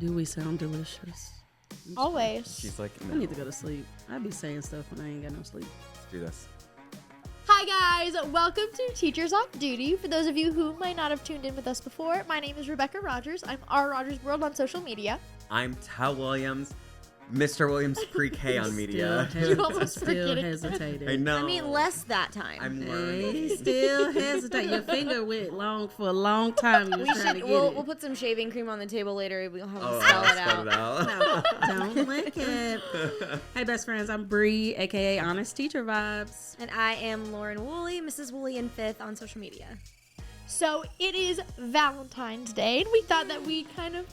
Do we sound delicious? Always. She's like, no. I need to go to sleep. I be saying stuff when I ain't got no sleep. Let's do this. Hi guys, welcome to Teachers Off Duty. For those of you who might not have tuned in with us before, my name is Rebecca Rogers. I'm R. Rogers World on social media. I'm Tal Williams, Mr. Williams pre-K on media. You almost Still forget it. hesitated. I know. I mean, less that time. I'm Hey, learning. still hesitate. Your finger went long for a long time. You was trying to get we'll it. put some shaving cream on the table later. We'll have Oh, to spell it spell out. it out. No, don't lick it. Hey, best friends. I'm Bree, aka Honest Teacher Vibes. And I am Lauren Woolley, Mrs. Woolley in 5th on social media. So it is Valentine's Day, and we thought that we kind of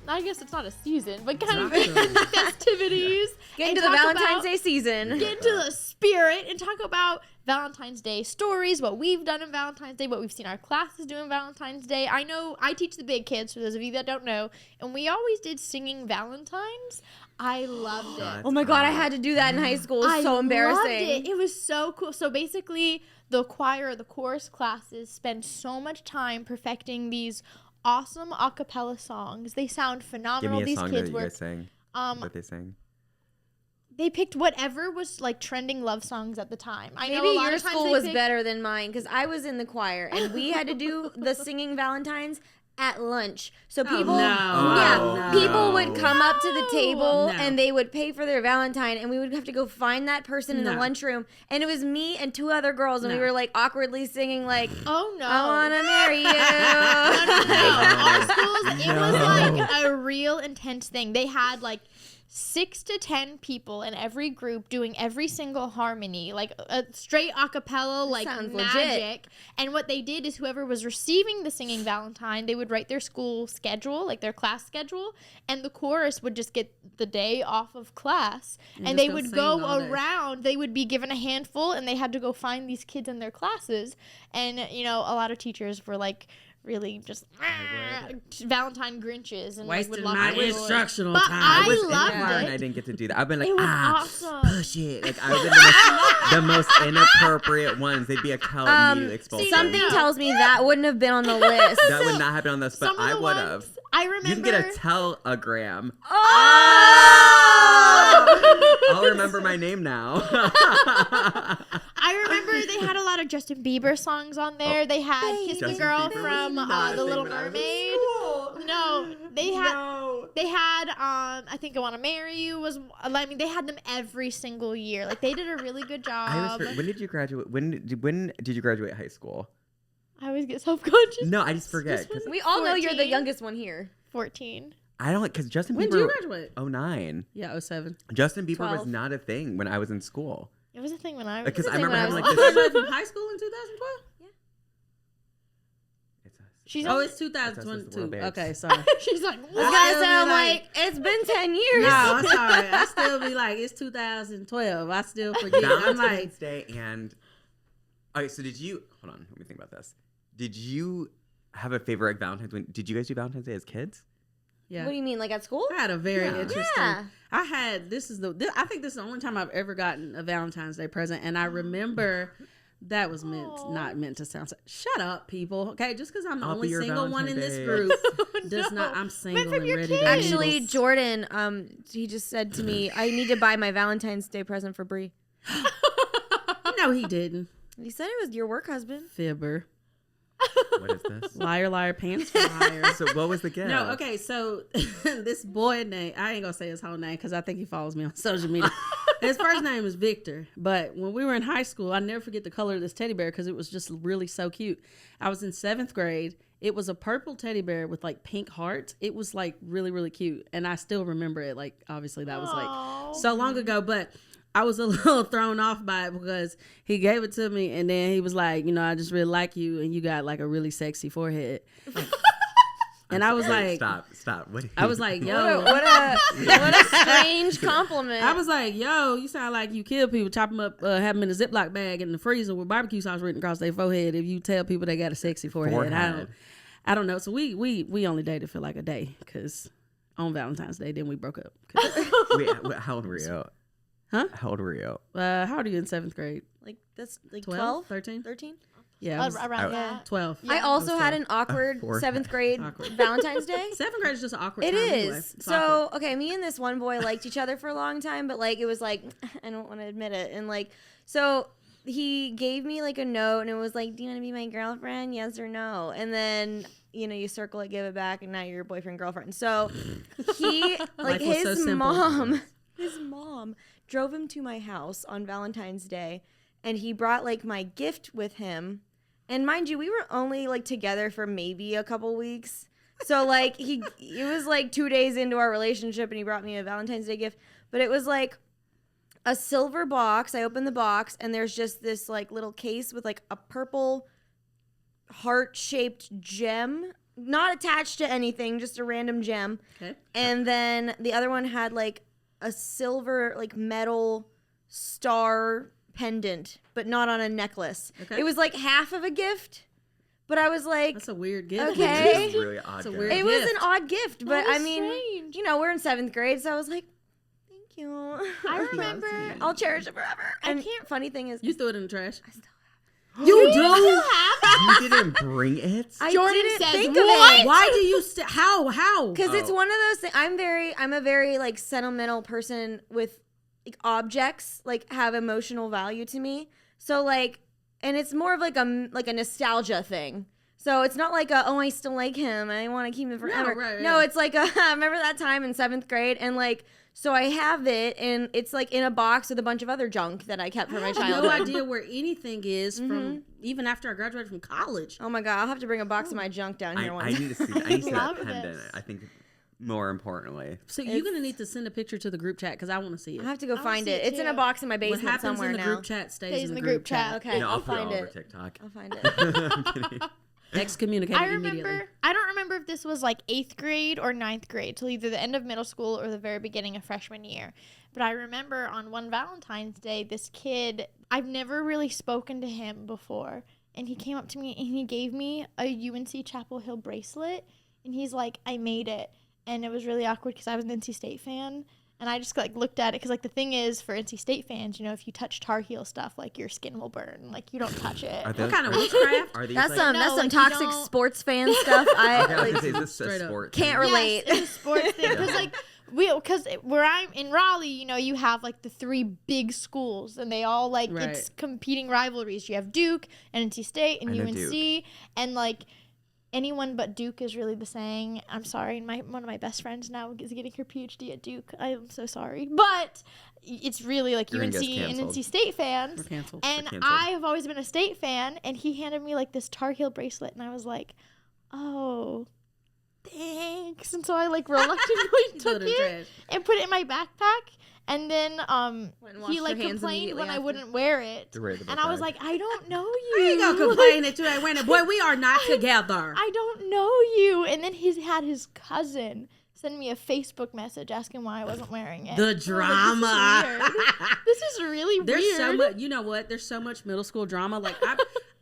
I guess it's not a season, but kind of get into the festivities. Get and into the talk Valentine's about- Day season. Get into the spirit and talk about Valentine's Day stories, what we've done in Valentine's Day, what we've seen our classes do in Valentine's Day. I know I teach the big kids, for those of you that don't know, and we always did singing Valentines. I loved it. Oh my God, I had to do that in high school. It was so embarrassing. Loved it. It was so cool. So basically, the choir or the chorus classes spend so much time perfecting these awesome a cappella songs. They sound Give phenomenal. me a These song kids that you were guys sang. What they sang. they picked whatever was like trending love songs at the time. I know Maybe a lot your of times school they was picked- better than mine because I was in the choir and we had to do the singing Valentines at lunch. So people, people would come up to the table No. and they would pay for their Valentine, and we would have to go find that person in the No. lunchroom. And it was me and 2 other girls, and we No. were like awkwardly singing like, Oh no. "I wanna marry you." Our schools, it was like a real intense thing. They had like 6 to 10 people in every group doing every single harmony, like a straight a cappella, like sounds magic. legit. And what they did is whoever was receiving the singing Valentine, they would write their school schedule, like their class schedule, and the chorus would just get the day off of class. And just they go would sing go all day. around, they would be given a handful, and they had to go find these kids in their classes. And, you know, a lot of teachers were like, really just Valentine Grinches and like, would Wasting lock my the door. instructional But time. I was in loved choir and it. I didn't get to do that. I've been like, It was awesome. push it. Like I was in the most inappropriate ones. They'd be a tell immediately expulsion. Something tells me that wouldn't have been on the list. that would not happen on this, but Some of I the would ones have. I remember. You can get a telegram. Oh! I'll remember my name now. I remember they had a lot of Justin Bieber songs on there. They had Kiss the Justin Girl Bieber from was not a The thing Little when I was in Mermaid. school. No, they had I think I Want to Marry You was. I mean, they had them every single year. Like they did a really good job. When did you graduate? When did you graduate high school? I always get self-conscious. No, I just forget. 'Cause We all know you're the 14. youngest one here. 14. I don't because Justin When Bieber. did you graduate? 09. Yeah, 07. Justin Bieber 12. was not a thing when I was in school. It was a thing when I was. Because I thing remember when I having was like You this. graduated from high school in 2012? It's us. She's Oh, on- it's 2022. Little babes. Okay, sorry. She's like, I was what? gonna still say, be I'm like- like, it's been 10 years. No, I'm sorry. I still be like, it's 2012. I still forget. I'm like, Valentine's Day and. Okay, so did you. Hold on, let me think about this. Did you have a favorite Valentine's? Did you guys do Valentine's Day as kids? yeah. What do you mean, like at school? I had a very Yeah. interesting. Yeah. I had I think this is the only time I've ever gotten a Valentine's Day present, and I remember that was not meant to sound. Shut up, people. Okay, just because I'm the I'll only be your single one in Valentine's this Day. group does not. No. I'm single from and your ready kids. to Actually, mingle. Jordan, he just said to me, I need to buy my Valentine's Day present for Bree. No, he didn't. He said it was your work husband. Fibber, What is this? liar, liar, pants for liar. So what was the gift? No, okay, so this boy name, I ain't gonna say his whole name because I think he follows me on social media. His first name is Victor, but when we were in high school, I never forget the color of this teddy bear because it was just really so cute. I was in 7th grade. It was a purple teddy bear with like pink hearts. It was like really, really cute. And I still remember it. Like, obviously that was like so long ago, but I was a little thrown off by it because he gave it to me and then he was like, you know, I just really like you and you got like a really sexy forehead. And I was like, stop. What? I was like, yo, What a strange compliment. I was like, yo, you sound like you kill people, chop them up, have them in a Ziploc bag in the freezer with barbecue sauce written across their forehead. If you tell people they got a sexy forehead. I don't know. So we only dated for like a day because on Valentine's Day, then we broke up. Wait, how old were you? Huh? How old were you? How old are you in 7th grade? like that's like 12? 12, 13? 13. Yeah, it was around that. 12. Yeah. I also had an 4. awkward 7th grade Valentine's Day. 7th grade is just an awkward It time is. anyway. It's So, awkward. okay, me and this one boy liked each other for a long time, but like it was like I don't want to admit it. And like so he gave me like a note and it was like, "Do you want to be my girlfriend? Yes or no?" And then you circle it, give it back, and now you're your boyfriend, girlfriend. So he like Life was so simple. his mom drove him to my house on Valentine's Day, and he brought like my gift with him. And mind you, we were only like together for maybe a couple weeks. So like it was like 2 days into our relationship and he brought me a Valentine's Day gift. But it was like a silver box. I opened the box and there's just this like little case with like a purple heart-shaped gem. Not attached to anything, just a random gem. Okay. And then the other one had like a silver like metal star pendant, but not on a necklace. Okay. It was like half of a gift, but I was like, That's a weird gift. Okay. It's really odd. It's a gift. weird it was gift. an odd gift, but That I is mean, strange. we're in 7th grade, so I was like, thank you. I remember. I'll cherish it forever. I And can't- funny thing is, You threw it in the trash. I still You still do? have You didn't bring it? I Jordan didn't says, think of "What?" it. Why do you how? Because it's Oh. one of those things. I'm a very like sentimental person with like objects like have emotional value to me. So like, and it's more of like a nostalgia thing. So it's not like I still like him and I want to keep him forever. No, right. it's like I remember that time in 7th grade and like so I have it and it's like in a box with a bunch of other junk that I kept from my I have childhood. no idea where anything is from even after I graduated from college. Oh my god, I'll have to bring a box of my junk down here one I day. need to see. I need to see that Love pendant. this. I think more importantly. So you're gonna need to send a picture to the group chat because I want to see it. I have to go I'll find see it. it It's in a too. box in my What basement happens somewhere in the now. group chat stays in the group chat. Okay, I'll I'll put it find all over it. TikTok. I'll find it. I'm kidding. Excommunicated I immediately. remember. I don't remember if this was like 8th grade or 9th grade, till either the end of middle school or the very beginning of freshman year. But I remember on one Valentine's Day, this kid, I've never really spoken to him before, and he came up to me and he gave me a UNC Chapel Hill bracelet, and he's like, "I made it," and it was really awkward because I was an NC State fan. And I just like looked at it because like the thing is for NC State fans, if you touch Tar Heel stuff, like your skin will burn. Like you don't touch it. Are those- kind of are- witchcraft? Are these That's like, some No, that's some like, you toxic don't- sports fan stuff. Okay, I was I gonna like say, is this straight a up. sport? can't thing? relate. Yes, it's a sports thing because like because where I'm in Raleigh, you have like the 3 big schools and they all like Right. it's competing rivalries. You have Duke and NC State and I know UNC Duke. and like anyone but Duke is really the saying. I'm sorry, one of my best friends now is getting her PhD at Duke. I am so sorry, but it's really like You're UNC gonna get and canceled. NC State fans. We're canceled. And canceled. I have always been a State fan, and he handed me like this Tar Heel bracelet, and I was like, "Oh, thanks." And so I like reluctantly You threw took it in the it trash. and put it in my backpack. And then Went and washed he like your hands complained immediately when I after. wouldn't wear it, To wear the and I was book like, "I don't know you." I ain't gonna complain that you ain't wearing it. Boy, we are not together. I don't know you. And then he had his cousin send me a Facebook message asking why I wasn't wearing it. The I was drama. like, this is really There's weird. so much. You know what? There's so much middle school drama. Like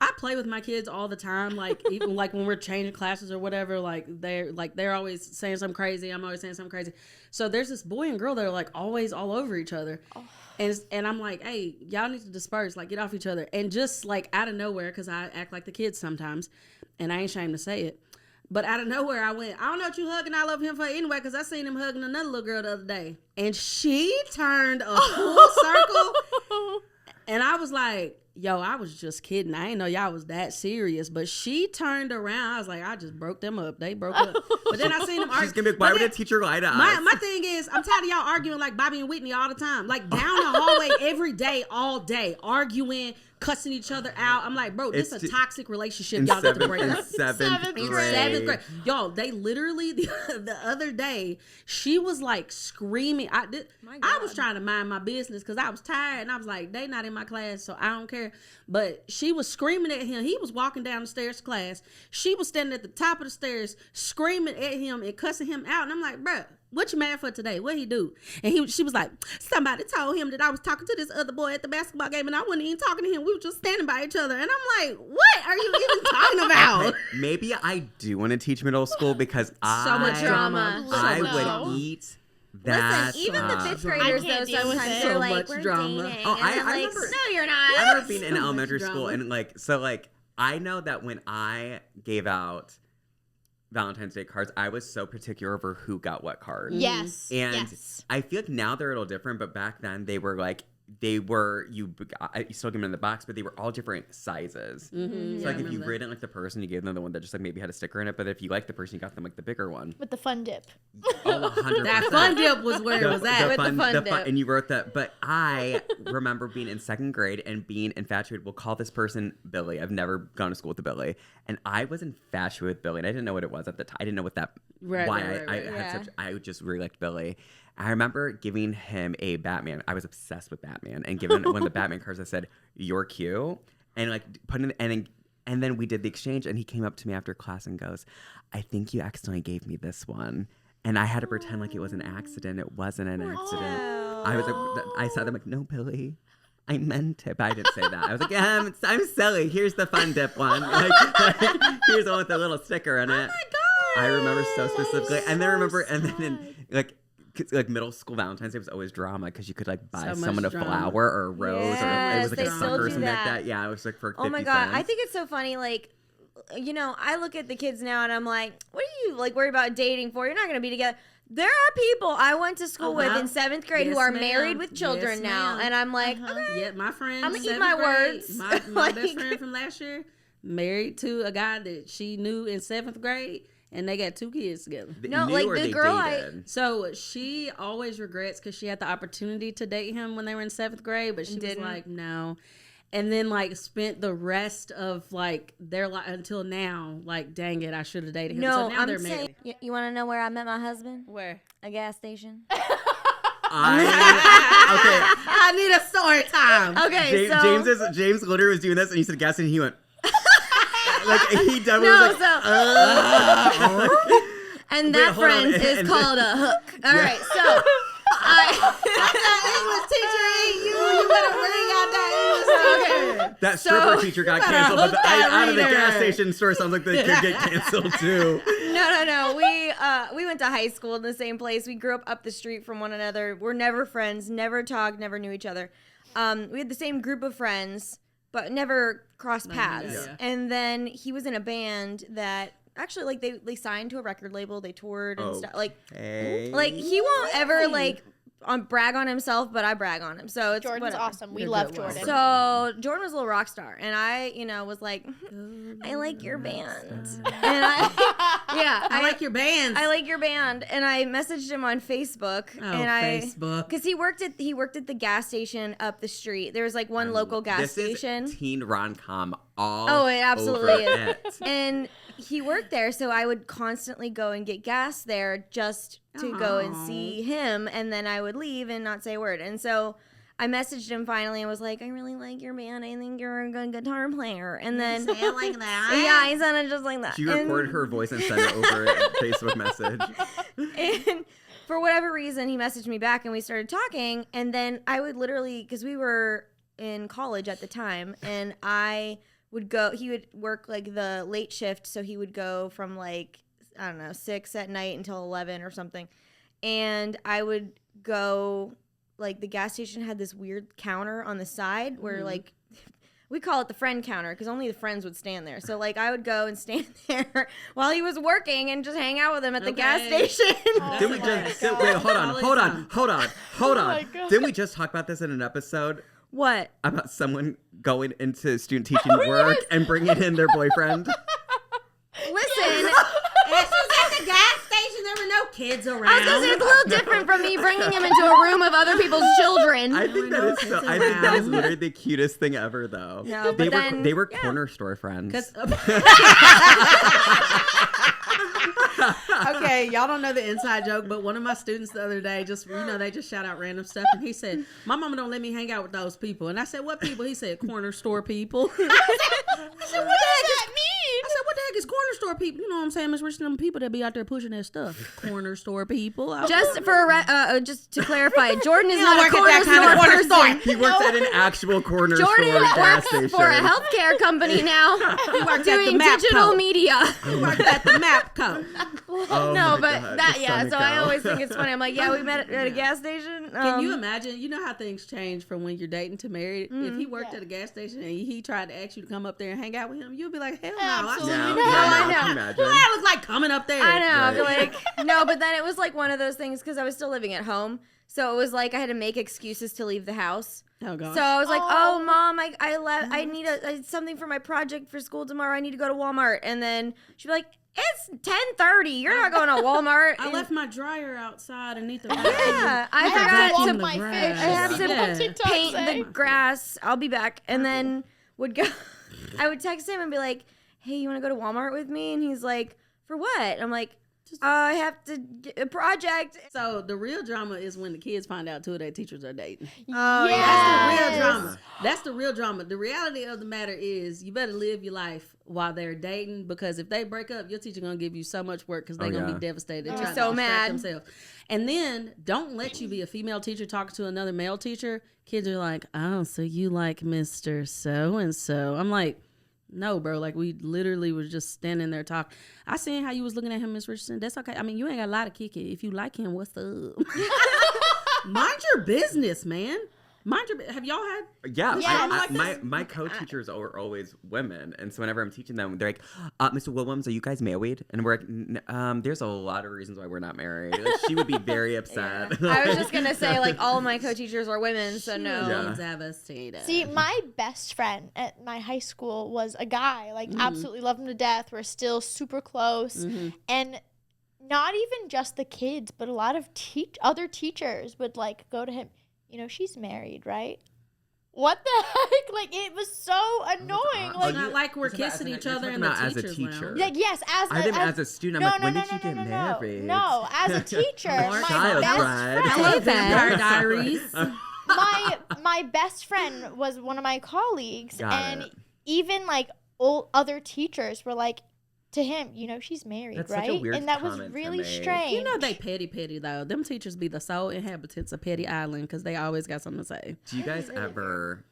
I play with my kids all the time. Like even like when we're changing classes or whatever. Like they're always saying something crazy. I'm always saying something crazy. So there's this boy and girl that are like always all over each other. Oh. And I'm like, hey, y'all need to disperse. Like get off each other. And just like out of nowhere, because I act like the kids sometimes, and I ain't ashamed to say it. But out of nowhere, I went, I don't know what you hugging. I love him for anyway, because I seen him hugging another little girl the other day. And she turned a full circle. And I was like, yo, I was just kidding. I didn't know y'all was that serious. But she turned around. I was like, I just broke them up. They broke up. But then I seen them argue. She's gonna be like, why would a teacher lie to us? My thing is, I'm tired of y'all arguing like Bobby and Whitney all the time. Like down the hallway every day, all day, arguing, cussing each other out. I'm like, bro, this is a toxic relationship. in Y'all got to seventh, break in up. seventh In grade. Seventh grade. Y'all, they literally the other day, she was like screaming. I was trying to mind my business because I was tired and I was like, they not in my class, so I don't care. But she was screaming at him. He was walking down the stairs to class. She was standing at the top of the stairs screaming at him and cussing him out. And I'm like, bruh, what you mad for today? What he do? And she was like, somebody told him that I was talking to this other boy at the basketball game and I wasn't even talking to him. We were just standing by each other. And I'm like, what are you even talking about? Maybe I do want to teach middle school because So much drama. I So much would drama. eat that. Listen, even the up. 5th graders I though can't deal with sometimes it. they're So like, much we're drama. dating. Oh, And I I'm like, remember- no, you're I not. remember being in So much elementary drama. school and like I know that when I gave out Valentine's Day cards, I was so particular over who got what card. Yes. And yes. I feel like now they're a little different, but back then they were like, you still give them in the box, but they were all different sizes. Mm-hmm. So like if you really didn't like the person, you gave them the one that just like maybe had a sticker in it. But if you liked the person, you got them like the bigger one. With the fun dip. Oh, 100%. That fun dip was where it was at. the fun dip. And you wrote that. But I remember being in second grade and being infatuated. We'll call this person Billy. I've never gone to school with a Billy. And I was infatuated with Billy. And I didn't know what it was at the time. I didn't know what that, I just really liked Billy. I remember giving him a Batman. I was obsessed with Batman. And giving one of the Batman cards, I said, "You're cute." And like putting and then we did the exchange. And he came up to me after class and goes, "I think you accidentally gave me this one." And I had to pretend like it was an accident. It wasn't an accident. I said, "I'm like, no, Billy, I meant it." But I didn't say that. I was like, I'm silly. Here's the fun dip one. Like, here's the one with the little sticker in it. Oh my God. I remember so specifically. And then like middle school Valentine's Day was always drama because you could like buy someone a flower or a rose or it was like a sucker or something like that. Yeah, it was like for 50 Oh my God. cents. I think it's so funny. Like, you know, I look at the kids now and I'm like, what are you like worried about dating for? You're not going to be together. There are people I went to school with in 7th grade who are married with children now. And I'm like, okay. Yeah, my friend. I'm going to eat my words. My best friend from last year married to a guy that she knew in 7th grade. And they got 2 kids together. No, like the girl So she always regrets because she had the opportunity to date him when they were in 7th grade, but she was like, no. And then like spent the rest of like their life until now, like, dang it, I should have dated him. No, so now I'm they're saying, married. you want to know where I met my husband? Where? A gas station. Okay. I need a story time. Okay, James literally was doing this and he said gas and he went like he definitely no, was like and that friend is called a hook. All right, so English teacher, you better bring out that English teacher. that stripper teacher got canceled, but out of the gas station store sounds like they could get canceled too. No. We went to high school in the same place. We grew up the street from one another. We're never friends, never talked, never knew each other. We had the same group of friends, but never crossed paths. Yeah. And then he was in a band that actually, like, they signed to a record label. They toured and stuff. Like he won't ever like brag on himself, but I brag on him. So it's Jordan's whatever. awesome. We love Jordan. So Jordan was a little rock star, and I, was like, I like your band, and I like your band. I like your band, and I messaged him on Facebook, Facebook, because he worked at the gas station up the street. There was like one local gas station. Is teen rom-com all it absolutely over is. it. And he worked there, so I would constantly go and get gas there just to go and see him, and then I would leave and not say a word. And so I messaged him finally and was like, I really like your band. I think you're a good guitar player. And then say it like that. Yeah, I sounded just like that. She recorded her voice and sent it over a Facebook message. And for whatever reason, he messaged me back and we started talking. And then I would literally, because we were in college at the time, and he would work like the late shift. So he would go from like, I don't know, 6 at night until 11 or something. And I would go, like, the gas station had this weird counter on the side where like, we call it the friend counter because only the friends would stand there. So like I would go and stand there while he was working and just hang out with him at the gas station. Didn't we just wait? Hold on. Didn't we just talk about this in an episode? What? About someone going into student teaching work and bringing in their boyfriend? Listen. This was at the gas station. There were no kids around. I was gonna say, it's a little different from me bringing him into a room of other people's children. I think that is literally the cutest thing ever, though. No, they were corner store friends. Okay, y'all don't know the inside joke, but one of my students the other day they just shout out random stuff, and he said, "My mama don't let me hang out with those people." And I said, "What people?" He said, "Corner store people." I said, "What the heck is corner store people. You know what I'm saying? Miss Rich, them people that be out there pushing that stuff. Corner store people. Just to clarify, Jordan is You not don't a work at corner that kind of store corner store. person. He works at an actual corner Jordan store gas station. works for a healthcare company now, He works at the doing Map digital Co. media. He works at the Mapco. Oh No, my but God, that, the yeah. So I Sentimental. always think it's funny. I'm like, yeah, we met at a gas station. Can you imagine? You know how things change from when you're dating to married? If he worked Yeah. at a gas station and he tried to ask you to come up there and hang out with him, you'd be like, hell no. Absolutely Yeah, not. yeah, I no, know. can you imagine? I was like coming up there. I know. I'd be Right. like, no, but then it was like one of those things because I was still living at home. So it was like I had to make excuses to leave the house. Oh gosh. So I was like, Oh. "Oh, Mom, I left. I need something for my project for school tomorrow. I need to go to Walmart." And then she'd be like, "It's 10:30. You're not going to Walmart." I And- left my dryer outside underneath the Yeah, I have to forgot walk to my grass. fish. I have Is to what TikTok paint say. the grass. I'll be back. And then would go. I would text him and be like, "Hey, you want to go to Walmart with me?" And he's like, "For what?" I'm like, "I have to get a project." So the real drama is when the kids find out two of their teachers are dating. Oh, Yes. That's the real Yes. drama. That's the real drama. The reality of the matter is you better live your life while they're dating, because if they break up, your teacher gonna give you so much work because they're Oh, gonna yeah. be devastated. Oh, trying so to distract mad. themselves. And then don't let you be a female teacher talking to another male teacher. Kids are like, oh, so you like Mr. So and so. I'm like, no, bro. Like, we literally was just standing there talking. I seen how you was looking at him, Miss Richardson. That's okay. I mean, you ain't got a lot of kick it. If you like him, what's up? Mind your business, man. Have y'all had? Yeah, Yeah. my co-teachers are always women, and so whenever I'm teaching them, they're like, "Mr. Williams, are you guys married?" And we're like, "There's a lot of reasons why we're not married." Like, she would be very upset. I was just gonna say, like, all of my co-teachers are women, so no. Yeah. Devastated. See, my best friend at my high school was a guy. Like, absolutely loved him to death. We're still super close. And not even just the kids, but a lot of other teachers would, like, go to him. You know, she's married, right? What the heck? Like, it was so annoying. It's Like, not like we're kissing each other in the as a teacher's teacher. lounge. like yes, I think as a student, I'm like, when did you get married? No, as a teacher, More my child best bride. friend, Hello, Vampire Diaries. my best friend was one of my colleagues, Got and it. even like other teachers were like to him, you know, she's married, That's such right? a weird And that was comment to really make. strange. You know they petty though. Them teachers be the sole inhabitants of Petty Island because they always got something to say. Do you guys ever?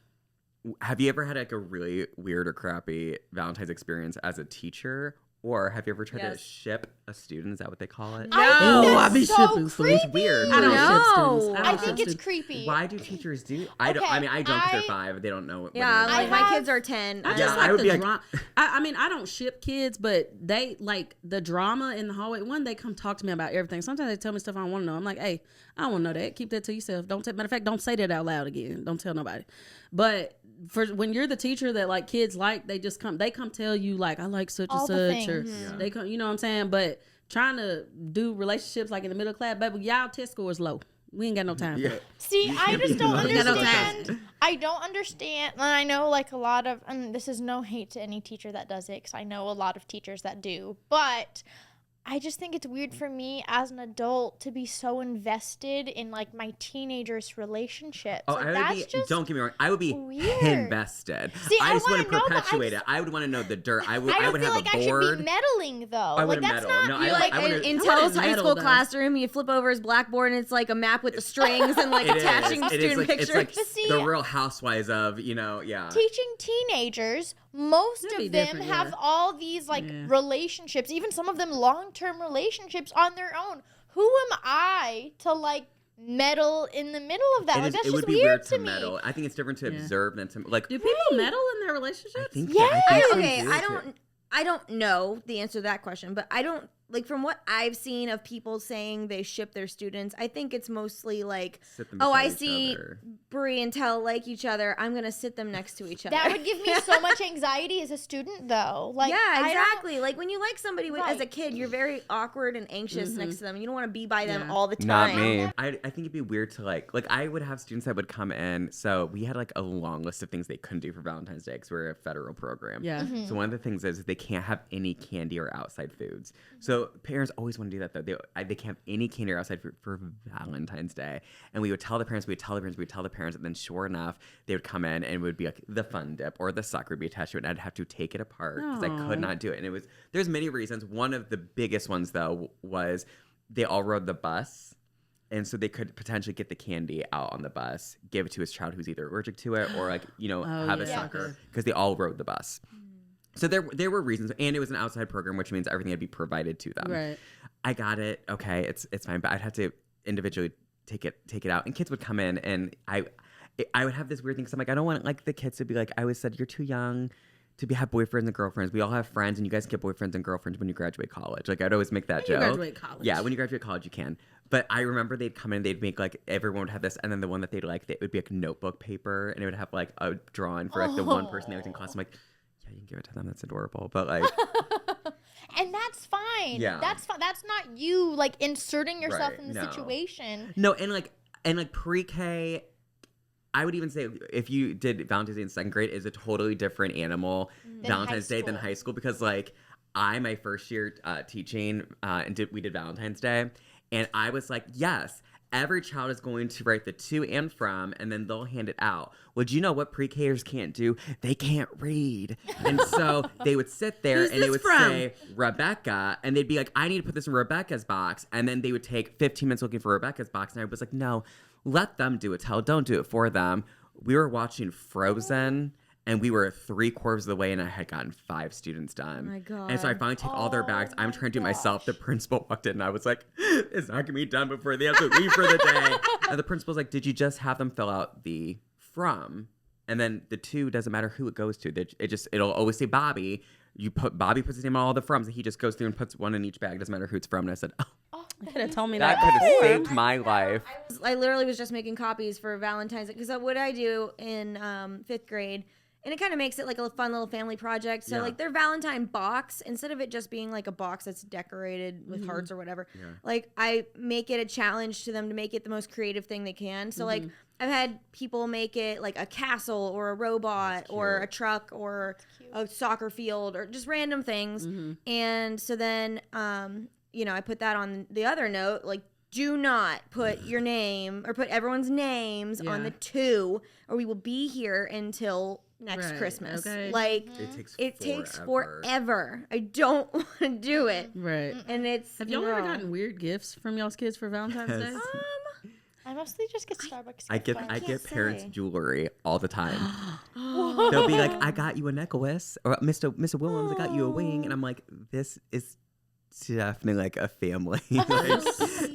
Have you ever had like a really weird or crappy Valentine's experience as a teacher? Or have you ever tried to Yes. ship a student? Is that what they call it? I think I that's be so shipping creepy. students. It's weird. I don't No. ship students. I don't think ship it's students. creepy. Why do teachers do? I don't. I mean, I don't because they're 5. They don't know. What Yeah, it is. like my have- kids are 10. I Yeah, just I like would the be like- drama. I mean, I don't ship kids, but they like the drama in the hallway. One, they come talk to me about everything. Sometimes they tell me stuff I don't want to know. I'm like, hey, I don't want to know that. Keep that to yourself. Matter of fact, don't say that out loud again. Don't tell nobody. But for when you're the teacher that like kids like, they come tell you like, I like such All and the such, or things. they come, you know what I'm saying? But trying to do relationships like in the middle class, baby, y'all test score is low. We ain't got no time Yeah. for it. See, I can't just be don't low. You got no understand. time. I don't understand. And I know, like, a lot of, and this is no hate to any teacher that does it, because I know a lot of teachers that do. But I just think it's weird for me as an adult to be so invested in, like, my teenagers' relationships. Oh, like, I would that's be. just Don't get me wrong. I would be weird. invested. See, I just want to wanna know, but I perpetuate just- it. I would want to know the dirt. I would. I I don't would feel have like a I should board. be meddling, though. I Like, wouldn't that's meddle. not. No, You I like wanna- in I Tel's wouldn't high meddle, school though. classroom, you flip over his blackboard and it's like a map with the strings and like It is. attaching It is student like, pictures. It's like But see- the Real Housewives of yeah. Teaching teenagers, most That'd be of them different, have yeah. all these like Yeah. relationships, even some of them long-term relationships on their own. Who am I to like meddle in the middle of that? Like, that's it just would be weird to me. meddle. I think it's different to Yeah. observe than to like. Do people meddle in their relationships? I think Yes. I think Okay, they I do. don't know the answer to that question, but I don't like from what I've seen of people saying they ship their students. I think it's mostly like, Sit them oh, I beside each see other. Bree and Tell like each other. I'm gonna sit them next to each other. That would give me so much anxiety as a student, though. Like, yeah, I don't- exactly. Like when you like somebody as a Right. kid, you're very awkward and anxious next to them. You don't want to be by them Yeah. all the Not time. me. I think it'd be weird to like I would have students that would come in. So we had like a long list of things they couldn't do for Valentine's Day because we're a federal program. Yeah. Mm-hmm. So one of the things is they can't have any candy or outside foods. So So parents always want to do that, though. They can't have any candy outside for Valentine's Day. And we would tell the parents, and then sure enough, they would come in and it would be like the fun dip or the sucker would be attached to it. And I'd have to take it apart because I could not do it. And there's many reasons. One of the biggest ones, though, was they all rode the bus. And so they could potentially get the candy out on the bus, give it to his child who's either allergic to it or have a sucker because they all rode the bus. So there were reasons, and it was an outside program, which means everything had to be provided to them. Right. I got it. Okay, it's fine, but I'd have to individually take it out, and kids would come in, and I would have this weird thing because I'm like, I don't want like the kids to be like, I always said you're too young to have boyfriends and girlfriends. We all have friends, and you guys get boyfriends and girlfriends when you graduate college. Like I'd always make that joke. When you graduate college. Yeah, when you graduate college, you can. But I remember they'd come in, they'd make like everyone would have this, and then the one that they'd like, it would be like notebook paper, and it would have like a drawing for like the one person that was in class. I'm like, yeah, you can give it to them. That's adorable. But like, and that's fine. Yeah, that's fine. That's not you like inserting yourself right, in the situation. No, and like pre-K. I would even say if you did Valentine's Day in second grade, is a totally different animal Valentine's Day than high school because like my first year teaching we did Valentine's Day, and I was like, yes, every child is going to write the to and from, and then they'll hand it out. Well, do you know what pre-Kers can't do? They can't read, and so they would sit there and they would say Rebecca, and they'd be like, I need to put this in Rebecca's box, and then they would take 15 minutes looking for Rebecca's box, and I was like, no. Let them do it. Don't do it for them. We were watching Frozen, and we were 3/4 of the way, and I had gotten 5 students done. Oh my God. And so I finally take all their bags. I'm trying to do it myself. The principal walked in, and I was like, it's not going to be done before they have to leave for the day. And the principal's like, did you just have them fill out the from? And then the to doesn't matter who it goes to. It'll always say Bobby. Bobby puts his name on all the froms, and he just goes through and puts one in each bag. Doesn't matter who it's from. And I said, you could have told me that that. could have before. saved my life. I literally was just making copies for Valentine's because what I do in 5th grade, and it kind of makes it like a fun little family project. So like their Valentine box, instead of it just being like a box that's decorated with hearts or whatever, like I make it a challenge to them to make it the most creative thing they can. So like I've had people make it like a castle or a robot or a truck or a soccer field or just random things. And so then, I put that on the other note, like, do not put your name or put everyone's names on the to, or we will be here until next Christmas. Okay. Like, it takes forever. I don't want to do it. Right. And have y'all ever gotten weird gifts from y'all's kids for Valentine's Day? I mostly just get Starbucks. I get parents jewelry all the time. They'll be like, I got you a necklace, or Mr. Williams, I got you a ring, and I'm like, this is definitely like a family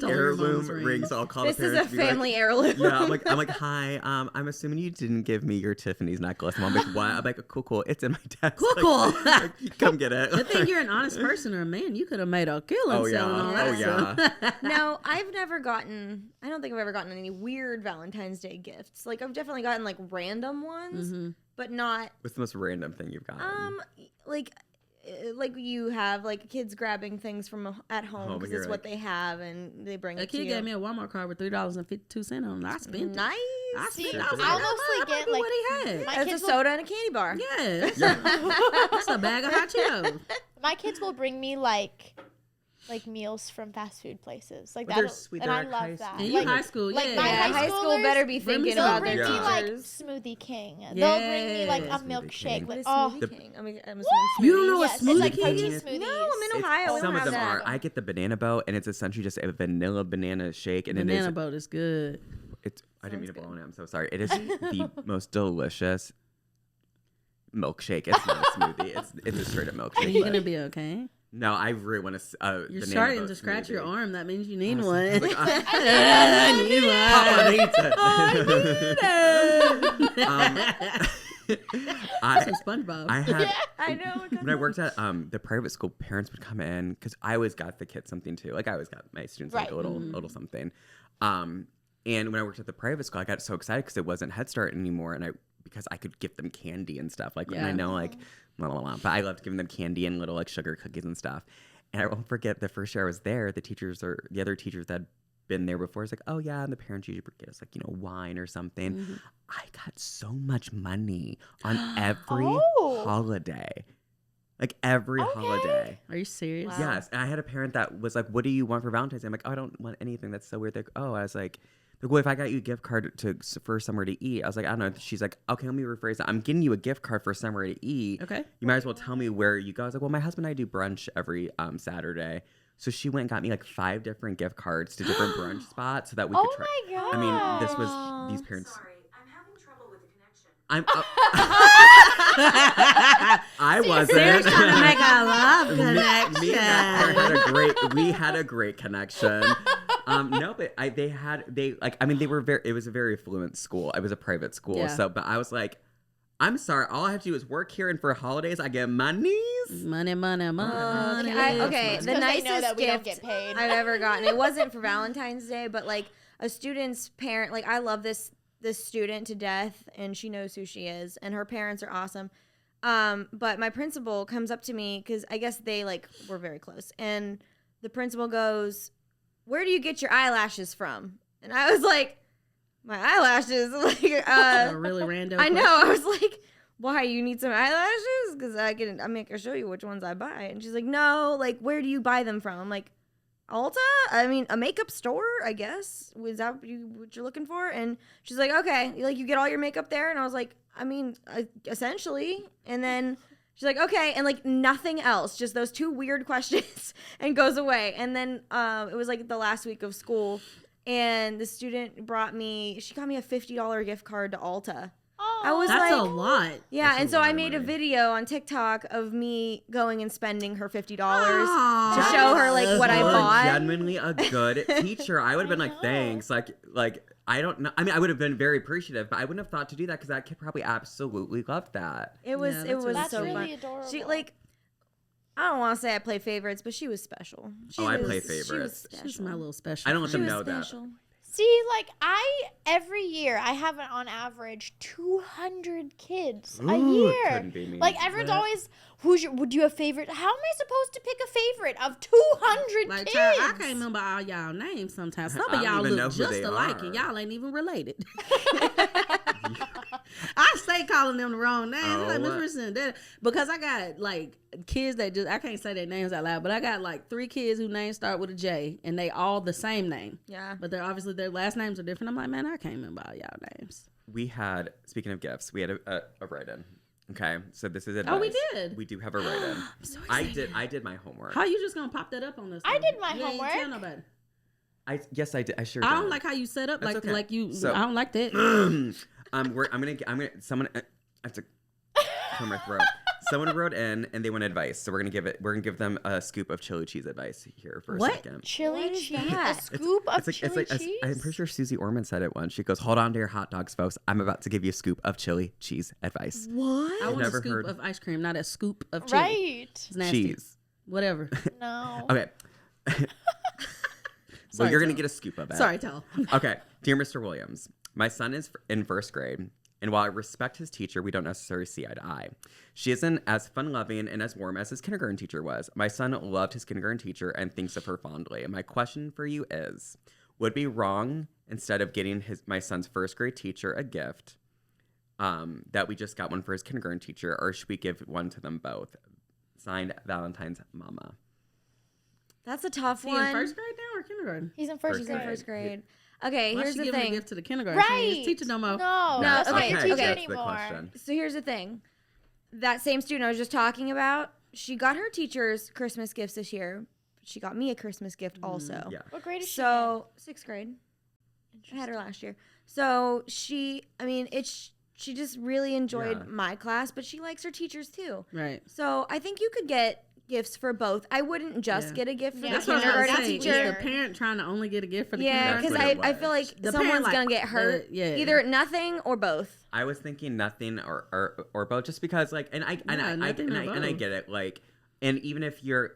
heirloom rings. I'll call this the parents. This is a family heirloom. Yeah, I'm like, hi. I'm assuming you didn't give me your Tiffany's necklace. And I'm like, what? I'm like, cool. It's in my desk. Cool. Like, come get it. I think you're an honest person, or man, you could have made a killing selling all that stuff. No, I don't think I've ever gotten any weird Valentine's Day gifts. Like I've definitely gotten like random ones, but not. What's the most random thing you've gotten? Like you have like kids grabbing things from at home because it's what they have and they bring it to you. A kid gave me a Walmart card with $3.52 on it. I spent it. Nice. I spent it. I'll mostly get like what he had. It's a soda and a candy bar. Yeah. It's a bag of hot Cheetos. My kids will bring me like meals from fast food places like that, and I love that. And you high school, like my high school better be thinking about their teachers. They'll bring me like Smoothie King. They'll bring me like a milkshake. What is Smoothie King? I'm you don't know what Smoothie King is? No, I'm in Ohio. Some of them are. I get the banana boat, and it's essentially just a vanilla banana shake. And banana boat is good. I didn't mean to blow on it. I'm so sorry. It is the most delicious milkshake. It's not a smoothie. It's a straight up milkshake. Are you gonna be okay? No, I really want to. You're starting to scratch your arm. That means you need one. I like, I need one. Papa needs it. Some SpongeBob. I know. When I worked at the private school, parents would come in because I always got the kids something too. Like I always got my students like a little something. And when I worked at the private school, I got so excited because it wasn't Head Start anymore, and because I could give them candy and stuff. Like, and I know like, blah, blah, blah, but I loved giving them candy and little like sugar cookies and stuff. And I won't forget the first year I was there, the other teachers that had been there before was like, oh yeah, and the parents usually get us like, wine or something. I got so much money on every holiday. Like every holiday. Are you serious? Wow. Yes. And I had a parent that was like, what do you want for Valentine's Day? I'm like, oh, I don't want anything. That's so weird. Like, oh, I was like, well, if I got you a gift card for somewhere to eat, I was like, I don't know. She's like, okay, let me rephrase that. I'm getting you a gift card for somewhere to eat. Okay. You might as well tell me where you go. I was like, well, my husband and I do brunch every Saturday. So she went and got me like 5 different gift cards to different brunch spots so that we could try. Oh my god. I mean, this was these parents. Sorry, I'm having trouble with the connection. I wasn't. Sarah's trying to make a love connection. Me and that we had a great connection. No, but it was a very affluent school. It was a private school. Yeah. So, but I was like, I'm sorry, all I have to do is work here, and for holidays I get monies. Money. Okay, It's the 'cause they know nicest that we don't gift get paid. I've ever gotten. It wasn't for Valentine's Day, but like a student's parent. Like I love this student to death, and she knows who she is, and her parents are awesome. But my principal comes up to me because I guess they like were very close, and the principal goes, "Where do you get your eyelashes from?" And I was like, "My eyelashes?" Like A really random. I know. I was like, "Why, you need some eyelashes? Because I can show you which ones I buy." And she's like, "No, like, where do you buy them from?" I'm like, "Ulta? I mean, a makeup store, I guess. Was that what you're looking for?" And she's like, "Okay, like you get all your makeup there." And I was like, "I mean, essentially." And then she's like, "Okay," and like nothing else, just those 2 weird questions, and goes away. And then it was like the last week of school, and the student got me a $50 gift card to Ulta. I was That's like, a lot. yeah, That's and a so lot I of made a money. video on TikTok of me going and spending her $50 Aw. to show her like what I You are bought. genuinely a good teacher. I would have been like, thanks. Like I don't know. I mean, I would have been very appreciative, but I wouldn't have thought to do that because that kid probably absolutely loved that. It was Yeah, it that's was That's so really fun. adorable. She like I don't want to say I play favorites, but she was special. I play She was favorites. She's special. my little special. I don't let She them was know special. See, like every year I have on average 200 kids a Ooh, year. couldn't be me. Like everyone's always, would you have favorite? How am I supposed to pick a favorite of 200 Like, kids? child, I can't remember all y'all names sometimes. Some I of don't y'all even know look who just they alike, are. and y'all ain't even related. I say calling them the wrong names. Oh, Like, Miss what? Richardson, because I got like kids that I can't say their names out loud, but I got like 3 kids whose names start with a J, and they all the same name. Yeah. But they're obviously their last names are different. I'm like, man, I can't remember all y'all names. We had, speaking of gifts, we had a write-in. Okay, so this is advice. Oh, we did? We do have a write-in. so I did my homework. How you just gonna pop that up on this? I thing? did my You ain't homework. Tell nobody. Yes, I did. I sure I did. don't like how you set up That's like okay. like you. So- I don't like that. I'm gonna someone I have to clear my throat. Someone wrote in and they want advice, so we're gonna give them a scoop of chili cheese advice here for What? a second. Chili What is cheese? that? A scoop of It's chili cheese? I'm pretty sure Susie Orman said it once. She goes, "Hold on to your hot dogs, folks. I'm about to give you a scoop of chili cheese advice. What? I want a never scoop heard- of ice cream, not a scoop of chili. Right. It's nasty. Cheese." Whatever. No. Okay. Well, Sorry, you're gonna Tom. get a scoop of it. Sorry, tell. Okay, dear Mr. Williams, my son is in first grade, and while I respect his teacher, we don't necessarily see eye to eye. She isn't as fun-loving and as warm as his kindergarten teacher was. My son loved his kindergarten teacher and thinks of her fondly. And my question for you is, would it be wrong, instead of getting my son's first grade teacher a gift, that we just got one for his kindergarten teacher, or should we give one to them both? Signed, Valentine's Mama. That's a tough Is he one. in first grade now or kindergarten? He's in first First grade. grade. First grade. Okay, Why here's she the giving a thing. gift to the kindergarten? She ain't his Right. teacher no more. No, No, that's not okay, your okay. teacher That's the anymore. question. So here's the thing. That same student I was just talking about, she got her teachers Christmas gifts this year. She got me a Christmas gift also. Yeah. What grade is she So 6th grade. in? I had her last year. So she just really enjoyed Yeah. my class, but she likes her teachers too. Right. So I think you could get gifts for both. I wouldn't just Yeah. get a gift for Yeah, That's the what I was about to kindergarten say. teacher. Is the parent trying to only get a gift for the Yeah, kindergarten? because That's what it I feel like The someone's parent, like, gonna get hurt. yeah. Either nothing or both. I was thinking nothing or both, just because like, and I get it, like, and even if you're,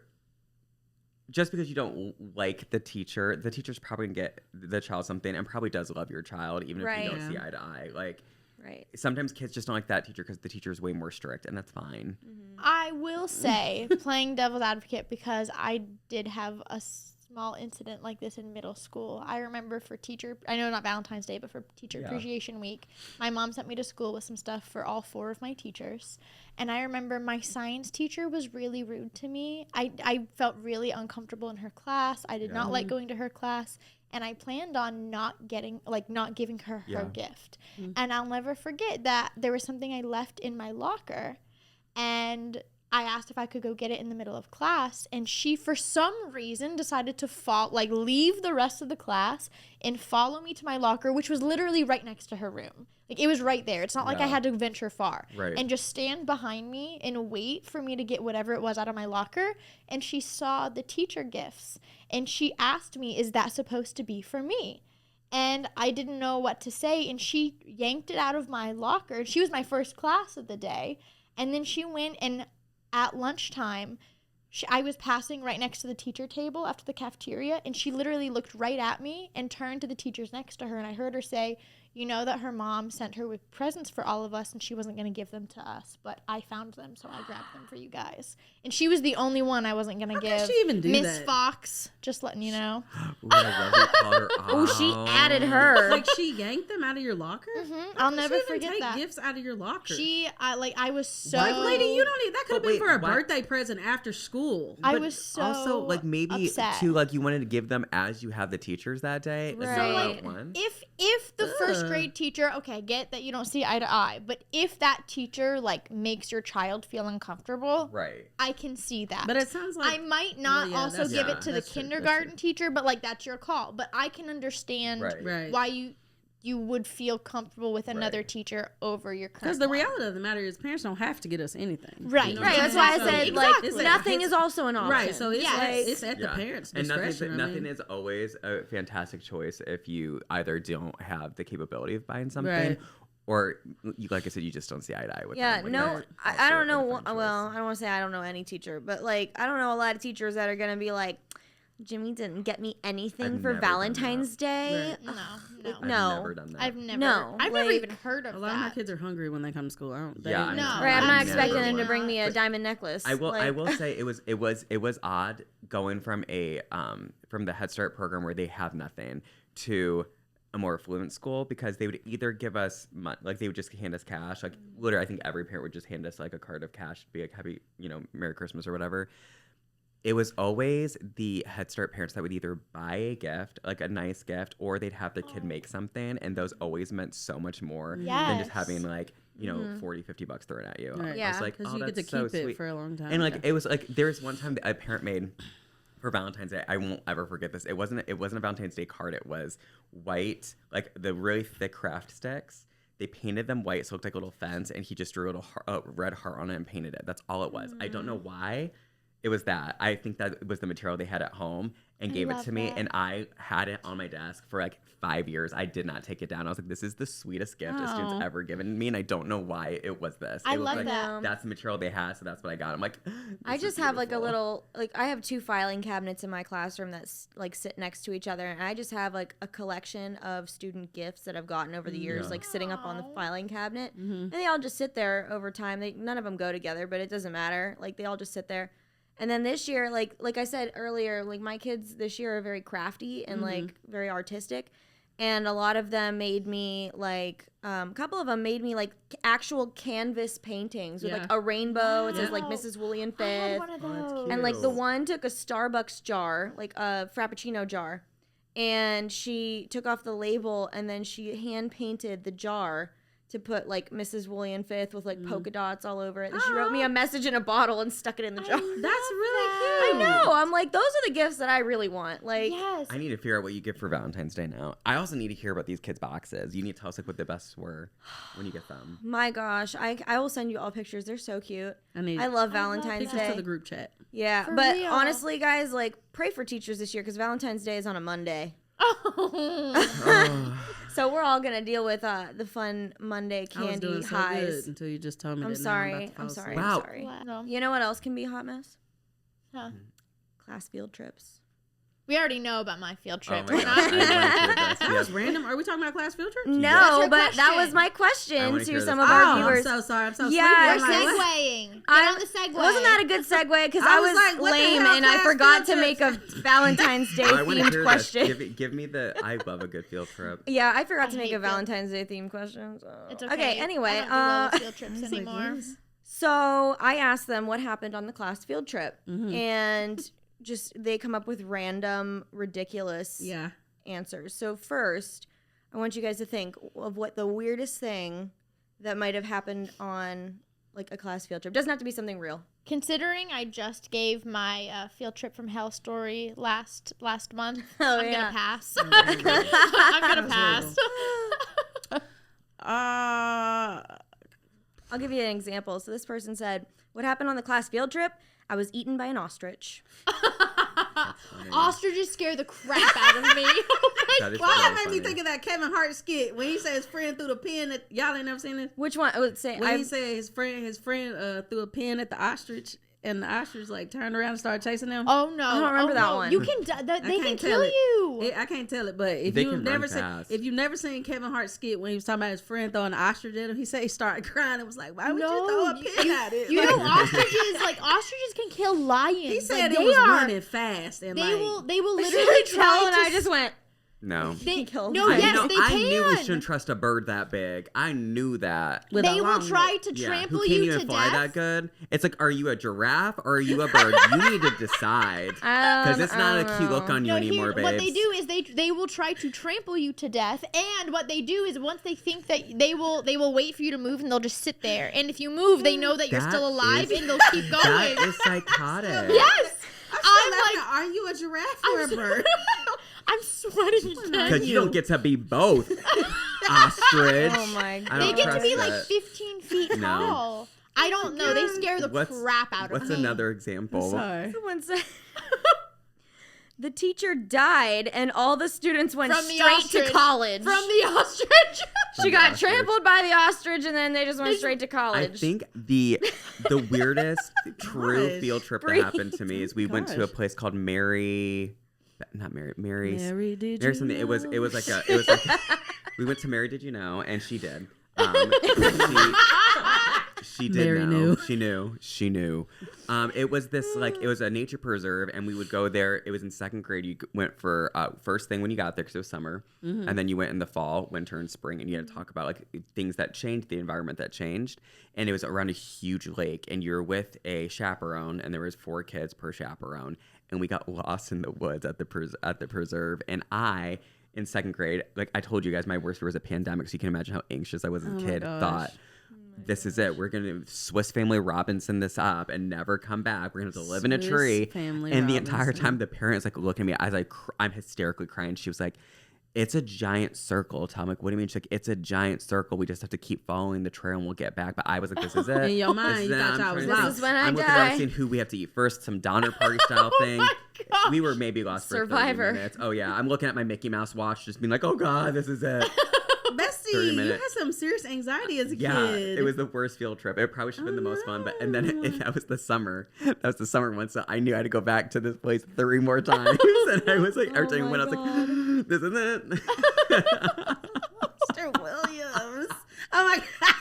just because you don't like the teacher's probably gonna get the child something and probably does love your child, even if you Right. don't see Yeah. eye to eye. Like, Right. sometimes kids just don't like that teacher because the teacher's way more strict, and that's fine. I will say, playing devil's advocate, because I did have a small incident like this in middle school. I remember I know not Valentine's Day, but for Teacher Appreciation Week, my mom sent me to school with some stuff for all 4 of my teachers. And I remember my science teacher was really rude to me. I felt really uncomfortable in her class. I did not like going to her class. And I planned on not giving her her gift. And I'll never forget that there was something I left in my locker. And I asked if I could go get it in the middle of class, and she, for some reason, decided to leave the rest of the class and follow me to my locker, which was literally right next to her room. Like, it was right there. It's not like I had to venture far. Right. And just stand behind me and wait for me to get whatever it was out of my locker. And she saw the teacher gifts, and she asked me, is that supposed to be for me? And I didn't know what to say, and she yanked it out of my locker. She was my first class of the day. And then she went, and at lunchtime, I was passing right next to the teacher table after the cafeteria, and she literally looked right at me and turned to the teachers next to her, and I heard her say, you know that her mom sent her with presents for all of us, and she wasn't going to give them to us, but I found them, so I grabbed them for you guys. And she was the only one I wasn't going to give. How could she even do Miss that? Fox, just letting you know. Ooh, I love that you called her Oh, she out. added her. Like, she yanked them out of your locker? I'll never She even forget take that. gifts out of your locker. I was so... Like, lady, you don't need... That could have But been for wait, a what? birthday present after school. I But was so also, like, maybe upset. too, like, you wanted to give them as you have the teachers that day. It's not all Right. at once. If the first Ugh. grade teacher, okay, I get that you don't see eye to eye, but if that teacher like makes your child feel uncomfortable, Right. I can see that. But it sounds like... I might not Well, yeah, also that's- give yeah, it to the that's true, that's kindergarten true. teacher, but like that's your call. But I can understand Right. Right. why you would feel comfortable with another Right. teacher over your current Because the one. reality of the matter is parents don't have to get us anything. Right. You know Right, what that's I'm why I saying? said, So like, it's at nothing his- is also an option. Right, so it's, Yes. it's at the parents' discretion. And I nothing, mean. nothing is a fantastic choice if you either don't have the capability of buying something, Right. or you, like I said, you just don't see eye to eye with Yeah, them. Like, no, that's I also don't a know. different choice. Well, I don't want to say I don't know any teacher, but like, I don't know a lot of teachers that are going to be like, Jimmy didn't get me anything I've for never done Valentine's Day. Right. No. I've No. never done that. I've never No, I've never like- even heard of A lot of my that. kids are hungry when they come to school. I don't. They Yeah, don't I know. know. Right, I'm not I've expecting never them to would. bring me a But diamond necklace. I Like, will say it was odd going from from the Head Start program where they have nothing to a more affluent school, because they would either give us like they would just hand us cash, like literally I think every parent would just hand us like a card of cash, be like happy, Merry Christmas or whatever. It was always the Head Start parents that would either buy a gift, like a nice gift, or they'd have the kid make something, and those always meant so much more than Yes. just having like 40-50 bucks thrown at you. Right. I Yeah. was like, Because oh, you get to that's so keep it sweet. for a long time. And like yeah. it was like there was one time that a parent made for Valentine's Day. I won't ever forget this. It wasn't a Valentine's Day card. It was white, like the really thick craft sticks. They painted them white, so it looked like a little fence, and he just drew a red heart on it and painted it. That's all it was. I don't know why it was that. I think that was the material they had at home and gave it love to me, that. and I had it on my desk for like 5 years. I did not take it down. I was like, this is the sweetest gift a student's Aw. ever given me, and I don't know why it was this. I It was love like, that. That's the material they had, so that's what I got. I'm like, I this just is have like a beautiful. little, like I have 2 filing cabinets in my classroom that's like sit next to each other, and I just have like a collection of student gifts that I've gotten over the years, Yeah. like sitting up on the Aw. filing cabinet, Mhm. and they all just sit there over time. None of them go together, but it doesn't matter. Like they all just sit there. And then this year, like I said earlier, like my kids this year are very crafty and like very artistic. And a lot of them made me like, a couple of them made me like actual canvas paintings with Yeah. like a rainbow. It says like Wow. Mrs. Woolley and I had Fifth. one of Oh, that's those. cute. And like the Ew. one took a Starbucks jar, like a Frappuccino jar, and she took off the label and then she hand painted the jar to put like Mrs. Woolley and Fifth with like polka dots all over it. And she wrote me a message in a bottle and stuck it in the jar. That's really I cute. know. I'm like, those are the gifts that I really want. Like, Yes. I need to figure out what you get for Valentine's Day now. I also need to hear about these kids' boxes. You need to tell us like what the best were when you get them. my gosh, I will send you all pictures. They're so cute. I need I love Valentine's pictures Day. to the group chat. Yeah, For but real. honestly, guys, like, pray for teachers this year because Valentine's Day is on a Monday. Oh. So we're all gonna deal with the fun Monday I was candy doing so highs. good until you just told me I'm that. Now I'm, about sorry. to fall I'm asleep. sorry. Wow. I'm sorry. Wow. You know what else can be a hot mess? Huh. Class field trips. We already know about my field Oh trip. my We're gosh, not- I went through this. That was Yep. random. Are we talking about class field trips? That's No, her but that was question. my I question wanna to hear some this. of our Oh, I'm viewers. so sorry. I'm so Yeah, sleepy. We're I'm like, what? segueing. Get I- on the segue. Wasn't that a good segue? Because I I was was like, what the lame hell, and I class forgot field to make a trips? Valentine's Day I want to themed hear question. this. Give me the. I love a good field trip. Yeah, I forgot to I make hate a field- Valentine's Day themed question. So. It's okay. Anyway, I don't do well with field trips I was like, anymore. what is- so I asked them what happened on the class field trip, Mhm. and just they come up with random, ridiculous Yeah. answers. So first, I want you guys to think of what the weirdest thing that might have happened on like a class field trip. Doesn't have to be something real. Considering I just gave my field trip from hell story last month, Oh, I'm yeah. gonna pass. I'm gonna pass. I'll give you an example. So this person said, "What happened on the class field trip? I was eaten by an ostrich." Ostriches scare the crap out of me. That is Well, that really made me funny. think of that Kevin Hart skit when he said his friend threw the pin at y'all ain't never seen it. Which one? I would say When he I. said his friend threw a pin at the ostrich and the ostrich like turned around and started chasing them. Oh no! I don't remember oh, that no. one. You can. They can can't kill tell it. you. I can't tell it, but if They you've can never run seen fast. if you've never seen Kevin Hart skit when he was talking about his friend throwing an ostrich at him, he said he started crying and was like, "Why would you throw a pin at it?" You Like, know, ostriches can kill lions. he said Like, it they was are- running fast and They like will. They will You literally could tell, try and to. I just went. No. They, kill no, them. yes, I, know, they I can. knew we shouldn't trust a bird that big. I knew that. with a They will long try neck. to Yeah, trample who can't you even to fly death. that good? It's like, are you a giraffe or are you a bird? You need to decide. Because it's not a cute look on you No, anymore, babes. what they do is they will try to trample you to death, and what they do is once they think that they will wait for you to move, and they'll just sit there. And if you move, they know that you're That still alive, is- and they'll keep going. That is psychotic. Yes, I'm I'm like, like- are you a giraffe or a I'm bird? I'm sweating to death. Because you don't get to be both. Ostrich. Oh my I They don't get to trust be like that. 15 feet No. tall. I don't know. They scare the crap out of What's me. another example? Sorry. Someone said. The teacher died, and all the students went From the straight ostrich. to college. From the ostrich. she the got ostrich. trampled by the ostrich, and then they just went straight to I college. think the weirdest true Gosh. field trip that Breathe. happened to me is we went to a Gosh. place called Mary's Mary, did Mary you something. It was know? like we went to Mary Did You Know, and she did. She did Mary know. knew. She knew. It was this like it was a nature preserve, and we would go there. It was in second grade. You went for first thing when you got there because it was summer, and then you went in the fall, winter, and spring, and you had to talk about like things that changed, the environment that changed, and it was around a huge lake, and you're with a chaperone, and there was 4 kids per chaperone, and we got lost in the woods at the preserve, and I. In second grade, like I told you guys, my worst fear was a pandemic, so you can imagine how anxious I was as a Oh my kid. gosh. Thought, this is it. We're gonna Swiss Family Robinson this up and never come back. We're gonna have to live in a Swiss tree. Family And the entire Robinson. time, the parents like looking at me as I'm hysterically crying. She was like, "It's a giant circle." I'm like, "What do you mean?" She's like, "It's a giant circle. We just have to keep following the trail and we'll get back." But I was like, "This is it." In your mind, This is you it. thought I'm y'all was trying to lost. This is when I I'm looking around die. seeing who we have to eat first. Some Donner Party style thing. my gosh. We were maybe lost for 30 Survivor. minutes. Oh yeah, I'm looking at my Mickey Mouse watch, just being like, "Oh God, this is it." 30 Bessie, you minutes. had some serious anxiety as a Yeah, kid. it was the worst field trip. It probably should have been the most fun, but and then that was the summer. That was the summer one, so I knew I had to go back to this place 3 more times. And I was like, every time I went, I was like, "This isn't it." Mr. Williams. Oh my God.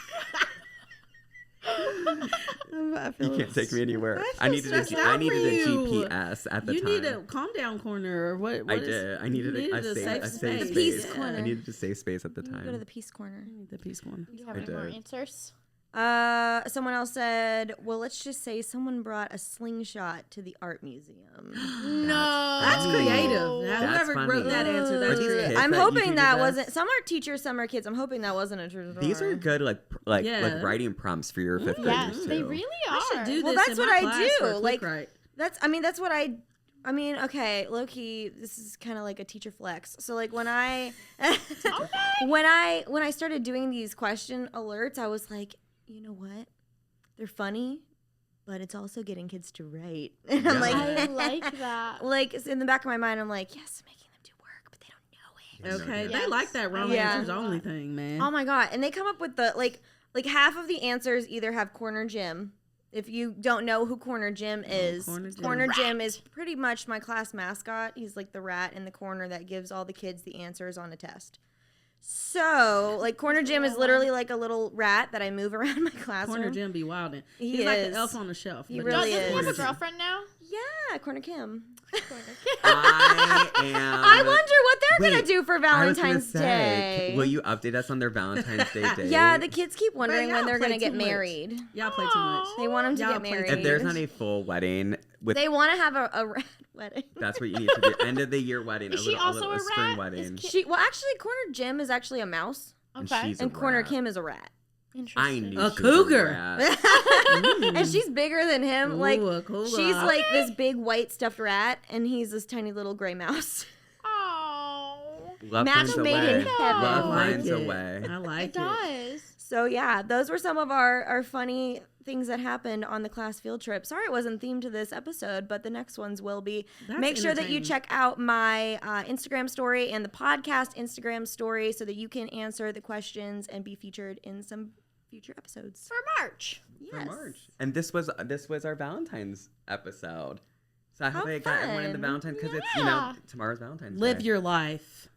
I You feel can't take me anywhere. I I feel needed stressed out I needed for a you. GPS at the You time. need a calm down corner or what? I did. I needed a safe space. Peace corner. I needed a safe space at the Go to time. the peace corner. I need the peace corner. Do you have I any more did. answers? Someone else said, well, let's just say someone brought a slingshot to the art museum. No. That's funny. creative. Now, That's whoever funny. wrote that answer, Are that's these creative. kids I'm that hoping usually that do wasn't. this? Some are teachers, some are kids. I'm hoping that wasn't a true story. These are good, like Yeah. writing prompts for your fifth Yeah, graders too. they really are. I should do Well, this that's in what my I class do, for a quick like- write. That's what I mean, okay, low key, this is kind of like a teacher flex. So like when I when I started doing these question alerts, I was like, you know what? They're funny, but it's also getting kids to write. And I'm Yeah. I like like that. like in the back of my mind, I'm like, yes, making them do work, but they don't know it. Okay, Yeah. they Yes. like that wrong Yeah. answers only thing, man. Oh my god! And they come up with the like half of the answers either have corner gym, If you don't know who Corner Jim is, Corner Jim. Jim is pretty much my class mascot. He's like the rat in the corner that gives all the kids the answers on a test. So, like, Corner Jim is literally like a little rat that I move around my classroom. Corner Jim be wildin'. He He's like is. the elf on the shelf. He but really Doesn't he have a is. girlfriend now? Yeah, Corner Kim. I am. I wonder what they're Wait, gonna do for I was gonna Valentine's say, Day. will you update us on their Valentine's Day date? Yeah, the kids keep wondering y'all when they're play gonna get too much. married. Y'all play too much. They want them to Y'all get play married. If there's not a full wedding with, They want to have a rat wedding. that's what you need to do. End of the year wedding. Is she also a spring rat? wedding. Actually, Corner Jim is actually a mouse, And Okay. she's a and Corner rat. Kim is a rat. I Interesting. knew A she was cougar. rat. And she's bigger than him. Ooh, Like a cougar. she's like this big white stuffed rat, and he's this tiny little gray mouse. Oh, Love Match finds a made way. in heaven. Love I like finds a it. way. I like it does. So yeah, those were some of our funny things that happened on the class field trip. Sorry it wasn't themed to this episode, but the next ones will be. That's Make sure that you entertaining. check out my Instagram story and the podcast Instagram story so that you can answer the questions and be featured in some future episodes. For March. For Yes. March. And this was our Valentine's episode. So I hope How I got everyone in the fun. Valentine because it's Yeah. tomorrow's Valentine's Live Day. your life.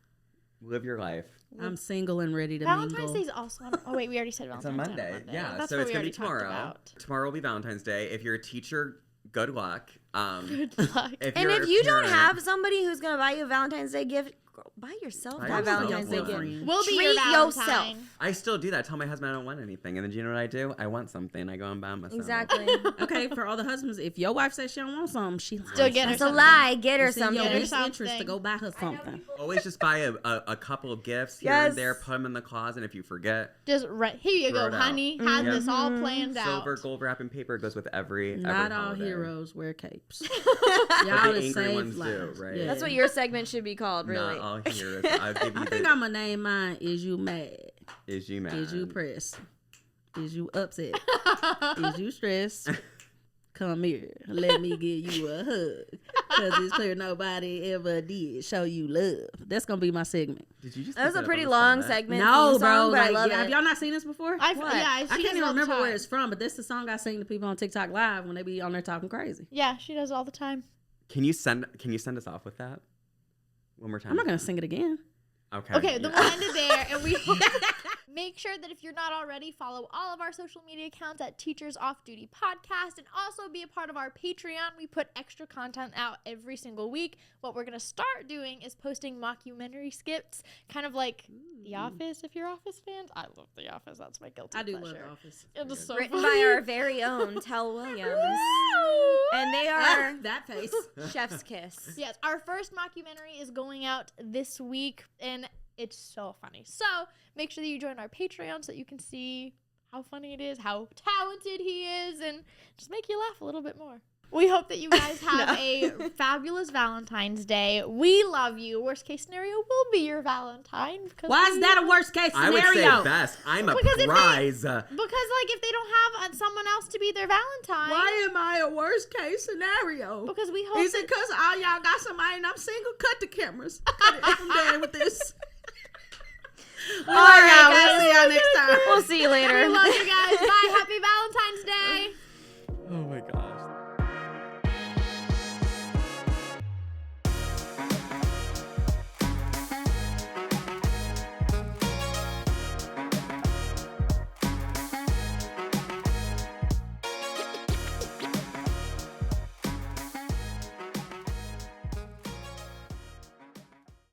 Live your life. I'm single and ready to Valentine's mingle. Day's also on. Oh wait, we already said It's Valentine's on Day Monday. Yeah, That's so what it's we gonna be already talked tomorrow. about. Tomorrow will be Valentine's Day. If you're a teacher, good luck. Good luck. And if you don't have somebody who's gonna buy you a Valentine's Day gift, girl, buy yourself Buy that yourself Valentine's Day one. gift. We'll be Treat your Valentine. yourself. I still do that. I tell my husband I don't want anything, and then do you know what I do? I want something. I go and buy myself. Exactly. Okay, for all the husbands, if your wife says she don't want something, she lies. Still get her That's a something. lie. Get her It's in your something. Get her best interest to something. go buy her something. Always just buy a couple of gifts here Yes. and there. Put them in the closet. And if you forget, Just here you Throw go, it out. honey. Had Yep. this all planned silver, out. gold wrapping paper goes with every. Not every all holiday. heroes wear capes. But Y'all the the angry same ones lives. do, right? Yeah. That's what your segment should be called, really. Not all heroes. I'll give you I think the. I'm gonna name mine. Is you mad? Is you mad? Is you pressed? Is you upset? Is you stressed? Come here. Let me give you a hug. Because it's clear nobody ever did show you love. That's going to be my segment. Did you just? That was pick a up pretty on the long spot? segment. No, theme bro. song, but I Like, love have it. y'all not seen this before? I What? can't can't even remember where it's from, but this is the song I sing to people on TikTok Live when they be on there talking crazy. Yeah, she does all the time. Can you send us off with that one more time? I'm not going to sing it again. Okay. Okay, then we'll end it there, and we make sure that if you're not already, follow all of our social media accounts at Teachers Off Duty Podcast, and also be a part of our Patreon. We put extra content out every single week. What we're gonna start doing is posting mockumentary skits, kind of like The Office. If you're Office fans, I love The Office. That's my guilty I do pleasure. love The Office. It is so Written funny. by our very own Tell Williams. And they are That face. Chef's Kiss. Yes, our first mockumentary is going out this week, and it's so funny. So make sure that you join our Patreon so that you can see how funny it is, how talented he is, and just make you laugh a little bit more. We hope that you guys have a fabulous Valentine's Day. We love you. Worst case scenario will be your Valentine. Why is that a worst case I scenario? would say best. I'm a Because if they- prize. Because, like, if they don't have someone else to be their Valentine. Why am I a worst case scenario? Because we hope Is it because all y'all got somebody and I'm single? Cut the cameras. Cut it. I'm done with this. All right, We'll guys. see y'all next time. We'll see you later. we love you guys. Bye. Happy Valentine's